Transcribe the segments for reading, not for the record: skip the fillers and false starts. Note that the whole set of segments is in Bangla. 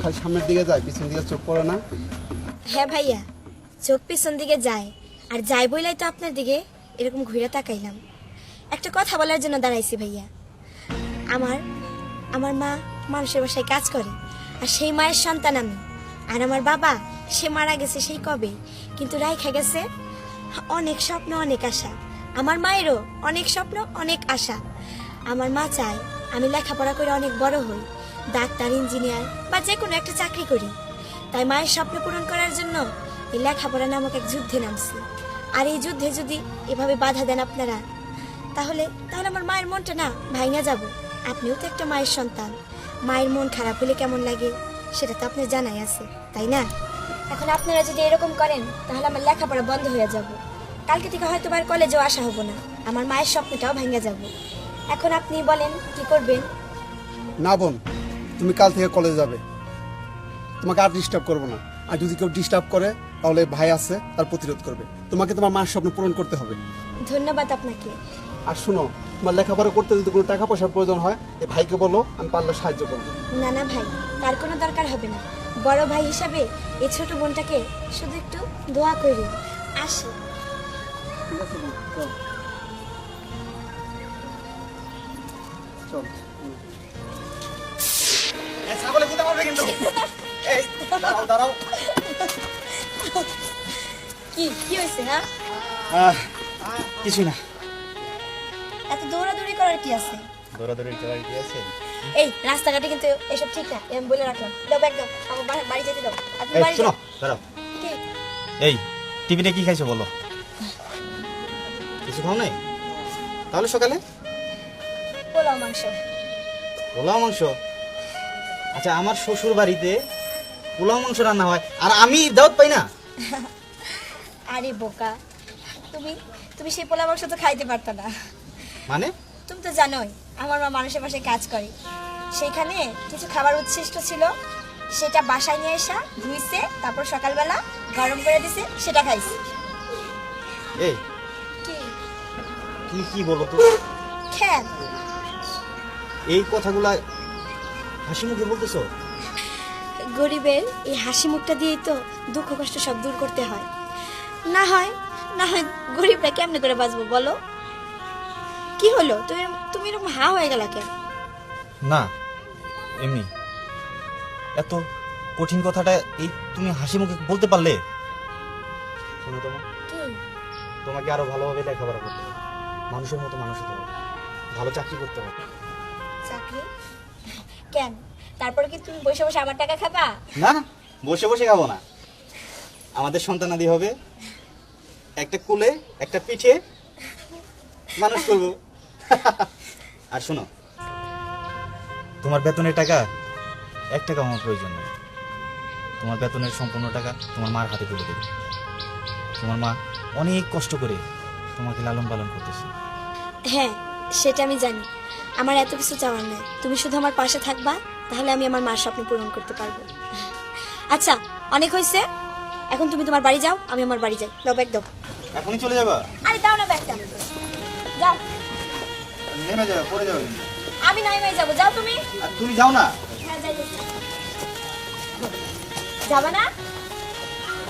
খালি সামনের দিকে যায়, পিছন দিকে চোখ পড়ে না? হ্যাঁ ভাইয়া, চোখ পিছন দিকে যায়, আর যাই বইলাই তো আপনার দিকে এরকম ঘুরে তাকাইলাম। একটা কথা বলার জন্য দাঁড়াইছি ভাইয়া। আমার মা মানুষের বাসায় কাজ করে, আর সেই মায়ের সন্তান আমি। আর আমার বাবা, সে মারা গেছে সেই কবে, কিন্তু রাইখা গেছে অনেক স্বপ্ন, অনেক আশা। আমার মায়েরও অনেক স্বপ্ন, অনেক আশা। আমার মা চায় আমি লেখাপড়া করে অনেক বড় হই, ডাক্তার, ইঞ্জিনিয়ার বা যে কোনো একটা চাকরি করি। তাই মায়ের স্বপ্ন পূরণ করার জন্য এই লেখাপড়া নামক এক যুদ্ধে নামছি। আর এই যুদ্ধে যদি এভাবে বাধা দেন আপনারা, তাহলে আমার মায়ের মনটা না ভাঙা যাব। আপনিও তো একটা মায়ের সন্তান, মায়ের মন খারাপ হলে কেমন লাগে সেটা তো আপনার জানাই আছে, তাই না? এখন আপনারা যদি এরকম করেন তাহলে আমার লেখাপড়া বন্ধ হয়ে যাব। কালকে থেকে হয়তো আর কলেজেও আসা হবো না, আমার মায়ের স্বপ্নটাও ভাঙা যাব। এখন আপনি বলেন কি করবেন? না বোন, তুমি কাল থেকে কলেজে যাবে, তোমাকে আর ডিস্টার্ব করবো না। আর যদি কেউ ডিস্টার্ব করে তাহলে ভাই আছে, তার প্রতিরোধ করবে। তোমাকে তোমার মায়ের স্বপ্ন পূরণ করতে হবে। ধন্যবাদ আপনাকে। আর শুনো, তোমার লেখাপড়া করতে যদি কোনো টাকা পয়সার প্রয়োজন হয়, এই ভাইকে বলো, আমি পারলে সাহায্য করবো। না না ভাই, তার কোনো দরকার হবে না। বড় ভাই হিসাবে এই ছোট বোনটাকে শুধু একটু দোয়া করি। আসি। ঠিক আছে বোন, চল চল। ছাগলে কোথাও পারবে কিন্তু। এই দাঁড়াও দাঁড়াও। কি কি হয়েছে? হ্যাঁ কিছু না। এত দৌড়াদৌড়ি করার কি আছে? দৌড়াদৌড়ি করার কি আছে? এই রাস্তাঘাটে কিন্তু এসব ঠিক না, আমি বলে রাখলাম। দাও ব্যাগ দাও, আমার বাড়ি যেতে দাও। আপনি এই বাড়ি শোনো, যাও। দাঁড়াও। কি? এই টিফিনে কি খাইছো বলো? কিছু খাও নাই? তাহলে সকালে পোলাও মাংস। পোলাও মাংস? আচ্ছা, আমার শ্বশুর বাড়িতে পোলাও মাংস রান্না হয় আর আমি দাওয়াত পাই না? আরে বোকা, তুমি তুমি সেই পোলাও মাংস তো খাইতে পারতো না। মানে? তুমি তো জানোই আমার মা মানুষের বাসায় কাজ করে, সেইখানে কিছু খাবার উচ্ছিষ্ট ছিল, সেটা বাসায় নিয়ে এসে ধুইছে, তারপর সকালবেলা গরম করে দিছে, সেটা খাইছি। এই কি তুমি কি বলো তো? খেন এই কথাগুলা হাসি মুখে বলতেছো? গরিবের এই হাসি মুখটা দিয়েই তো দুঃখ কষ্ট সব দূর করতে হয়। না হয় গরিবরা কেমনে করে বাঁচবো বলো? কি হলো, তুমি এরকম হা হয়ে গেল কেন? না, এমনি। এত কঠিন কথাটা এই তুমি হাসি মুখে বলতে পারলে? শোনো, কি? তোমাকে আরো ভালোভাবে লেখাপড়া করতে হবে, মানুষের মতো মানুষ হতে হবে, ভালো চাকরি করতে হবে। চাকরি? কেন? তারপরে কি তুমি বসে বসে আমার টাকা খাবা? না না, বসে বসে খাবো না। আমাদের সন্তানাদি হবে, একটা কুলে একটা পিঠে মানুষ করবো। আর শোনো, তোমার বেতনের টাকা 1 টাকা আমার প্রয়োজন নেই। তোমার বেতনের সম্পূর্ণ টাকা তোমার মার হাতে তুলে দেবে। তোমার মা অনেক কষ্ট করে তোমাকে লালন পালন করতেছে। হ্যাঁ, সেটা আমি জানি। আমার এত কিছু চাওয়ার নাই, তুমি শুধু আমার পাশে থাকবা, তাহলে আমি আমার মার স্বপ্ন পূরণ করতে পারবো। আচ্ছা, অনেক হয়েছে, এখন তুমি তোমার বাড়ি যাও, আমি আমার বাড়ি যাই। দাও ব্যাগ দাও। এখনই চলে যাবা? আরে দাও না ব্যাগটা, যাও। নেমে যাবে, পড়ে যাবে। আমি নাই যাবো, যাও তুমি। আর তুমি যাও না। হ্যাঁ, যাইতেছি। যাবে না?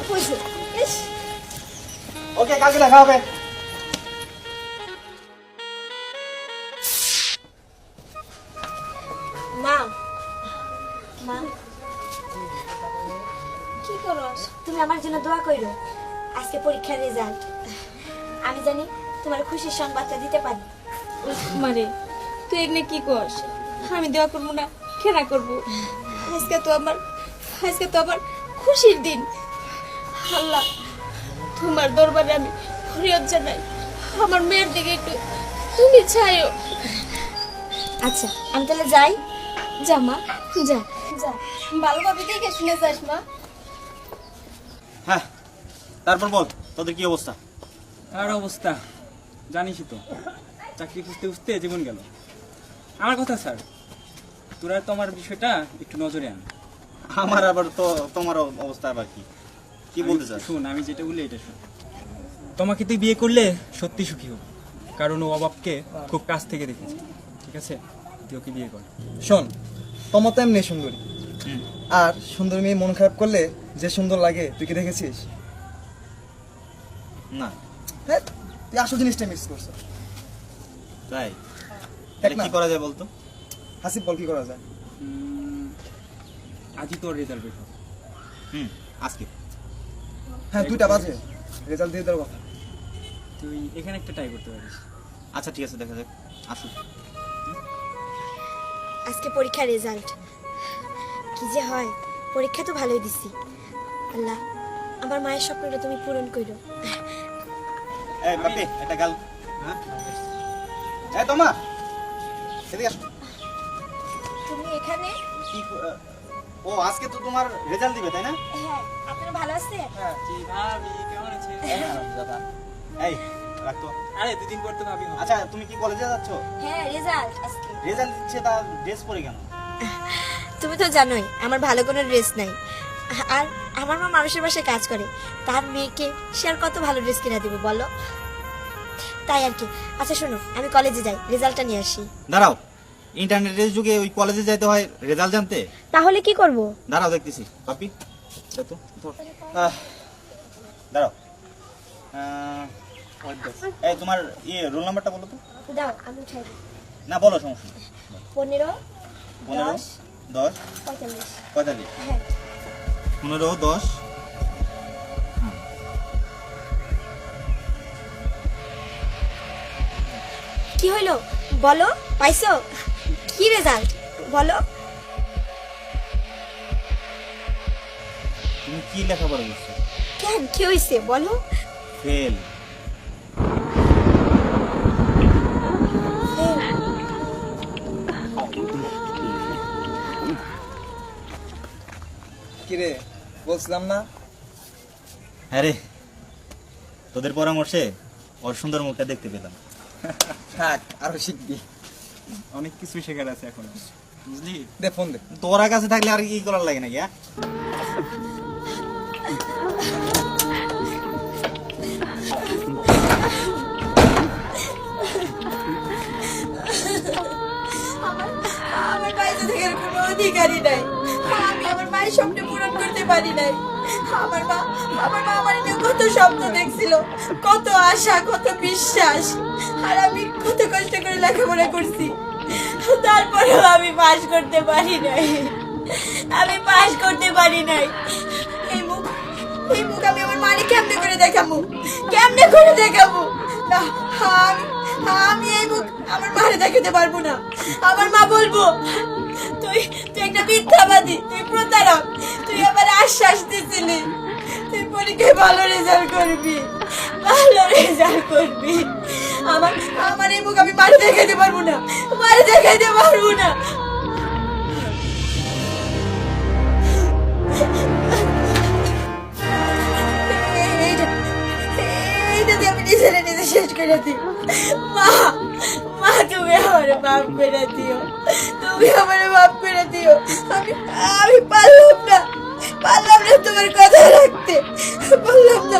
কইছো? ইস, ওকে, কালকে দেখা হবে। মা মা কি করো? তুমি আমার জন্য দোয়া করো। আজকে পরীক্ষার রেজাল্ট, আমি জানি তোমার খুশির সংবাদটা দিতে পারি। মারে, তুই এখানে কি করস? আমি দোয়া করবো না, খেলা করবো? আজকে তো আমার খুশির দিন। আল্লাহ, তোমার দরবারে আমি ফরিয়াদ জানাই, আমার মেয়ের দিকে একটু তুমি চাইও। আচ্ছা, আমি তাহলে যাই। যা মা, যা। যা, ভালোভাবে দেখে শুনে যাস মা। হ্যাঁ, তারপর বল, তোদের কি অবস্থা? আর অবস্থা জানিসই তো, চাকরি খুঁজতে খুঁজতে জীবন গেল। আমার কথা স্যার, তোরা তোমার বিষয়টা একটু নজরে আন। আমার আবার তো তোমার অবস্থা আবার কি বলতে চাস? শুন, আমি যেটা বলি এটা শুন। তোমাকে তুই বিয়ে করলে সত্যি সুখী হব, কারণ ও অভাবকে খুব কাছ থেকে দেখেছে। ঠিক আছে, তুই ওকে বিয়ে কর। শোন, তোমার তো এমনি সুন্দরী, হুম। আর সুন্দর মেয়ে মন খারাপ করলে যে সুন্দর লাগে তুই কি দেখেছিস? না হ্যাঁ, তুই আসল জিনিসটা মিস করছো। তাই দেখ তাহলে না। কি করা যায় বলতো? হাসিব, বল কি করা যায়? আজই তোর রেজাল্ট বের হবে। হুম, আজকে হ্যাঁ, 2টা বাজে, রেজাল্ট দিয়ে দেওয়ার কথা। তুই এখানে একটা ট্রাই করতে পারিস। আচ্ছা ঠিক আছে, দেখা যাক, আসুক। আজকে পরীক্ষার রেজাল্ট কি যে হয়। পরীক্ষা তো ভালোই দিছি। আল্লাহ, আমার মায়ের স্বপ্নটা তুমি পূরণ করো। এই বাপি, একটা গাল। হ্যাঁ, এই তোমা, এদিকে আসো। তুমি এখানে? ও আজকে তো তোমার রেজাল্ট দিবে, তাই না? হ্যাঁ, আপনারা ভালো আছে? জি ভাবি, কেমন আছিস? এই রাখতো। আরে 2 দিন পর তো ভাবি হবে। আচ্ছা, তুমি কি কলেজে যাচ্ছ? হ্যাঁ, রেজাল্ট আজকে। রেজাল্ট দিচ্ছে, তার ড্রেস পরে কেন? তুমি তো জানোই আমার ভালো কোনো ড্রেস নাই, আর আমার মা মানুষের বাসায় কাজ করে, তার মেয়েকে সে আর কত ভালো ড্রেস কিনে দেবে বলো, তাই আর কি। আচ্ছা শোনো, আমি কলেজে যাই, রেজাল্টটা নিয়ে আসি। দাঁড়াও, ইন্টারনেটের যুগে ওই কলেজে যাইতে হয় রেজাল্ট জানতে? তাহলে কি করব? দাঁড়াও, দেখতেছি। বাপি, দাও তো, ধর। দাঁড়াও। এই তোমার রোল নাম্বারটা বলো তো। দাও, আমি উঠাই দিই। না, বলো, সমস্যা নেই। 15, 15, 10, 10, 45। 45। হ্যাঁ, 15, 10। কি হইলো বলো, পাইছো? কি রেজাল্ট বলো? তুমি কি লেখাপড়া করছো? কেন, কি হইছে বলো? ফেল। কিরে, বলছিলাম না? হ্যাঁ রে, তোদের পরামর্শে ওর সুন্দর মুখটা দেখতে পেলাম। থাক, আরো শিখবি। অনেক কিছু শেখার আছে এখন, বুঝলি? দে ফোন দে। তোরা কাছে থাকলে আর কি করার লাগে নাকি? হ্যাঁ, আমার বাইরে থাকার কোনো অধিকারই নাই। আমি আমার মায়ের স্বপ্ন পূরণ করতে পারি নাই। আমার মা আমার নিয়ে কত স্বপ্ন দেখছিল, কত আশা, কত বিশ্বাস, আর আমি কত কষ্ট করে লেখাপড়া করছি, তারপরেও আমি পাশ করতে পারি নাই। আমি পাশ করতে পারি নাই। এই মুখ আমি আমার মাকে কেমনে করে দেখাবো? কেমনে করে দেখাবো? না, আমি এই মুখ আমার মারে দেখাতে পারবো না। আমার মা বলবো, তুই একটা মিথ্যাবাদী, তুই প্রতারক, তুই আবার আশ্বাস দিছিলি তুই পরীক্ষায় ভালো রেজাল্ট করবি, ভালো রেজাল্ট করবি। আমার এই মুখ আমি মারে দেখাতে পারবো না, মারে দেখাতে পারবো না। এইটা দিয়ে আমি নিজে শেষ করে দিই। মা তুমি আমার মাফ করে দিও, তুমি আমার মাফ করে দিও। আমি পারলাম না তোমার কথা রাখতে, পারলাম না।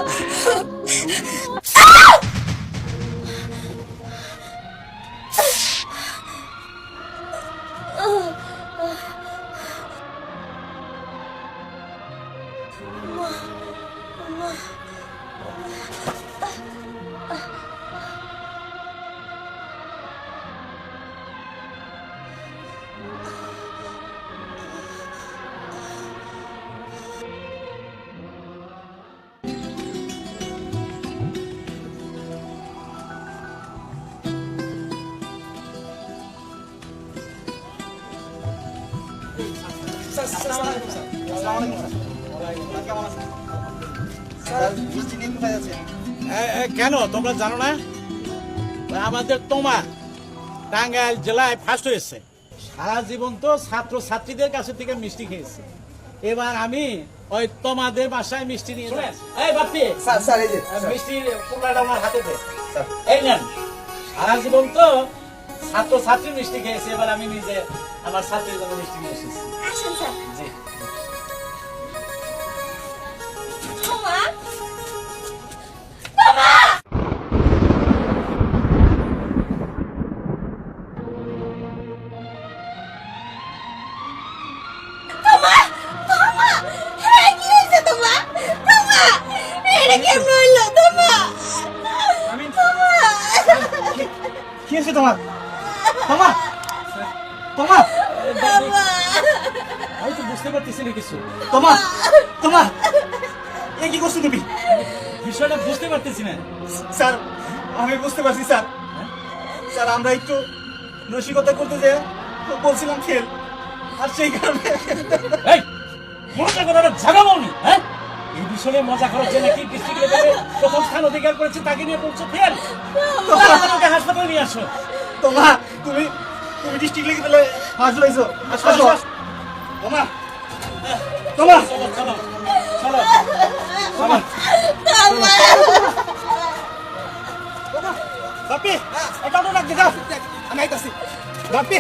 কেমন আছেন? স্যার, মিষ্টি নিয়ে কোথায় যাচ্ছেন? কেন তোমরা জানো না? আমাদের তোমার টাঙ্গাইল জেলায় ফার্স্ট হয়েছে। সারা জীবন তো ছাত্র ছাত্রীদের কাছে থেকে মিষ্টি খেয়েছে, এবার আমি ওই তোমাদের বাসায় মিষ্টি নিয়ে যাই। এই বাপি, স্যার এই যে মিষ্টির কুমড়াটা আমার হাতে দে। এই নেন, সারা জীবন তো ছাত্র ছাত্রী মিষ্টি খেয়েছে, এবার আমি নিজে আমার ছাত্রীর জন্য মিষ্টি নিয়ে এসেছি। আসেন স্যার। জি। মামা, মামা, তোমার তোমার তোমার আমি তো বুঝতে পারতেছি না কিছু, তোমার তোমার এ কি করছো তুমি? বিষয়টা বুঝতে পারতেছি না। স্যার আমি বুঝতে পারছি স্যার। স্যার আমরা একটু রসিকতা করতে যে বলছিলাম খেল, আর সেই কারণে এই মজা করার জায়গা পাওনি, হ্যাঁ? এই বিষয়ে মজা করার জন্য কি ডিস্ট্রিক্ট লেভেলে প্রথম স্থান অধিকার করেছে তাকে নিয়ে বলছো ফেল। তোমাকে হাসপাতালে নিয়ে আসো। তোমার তুমি তুমি ডিস্ট্রিক্ট লিখে দিলে হাসো আইছো আসো তোমার তোমার চলো চলো চলো চলো। বাপি এটা তো রাখতে যাও, আমি আইতাছি বাপি।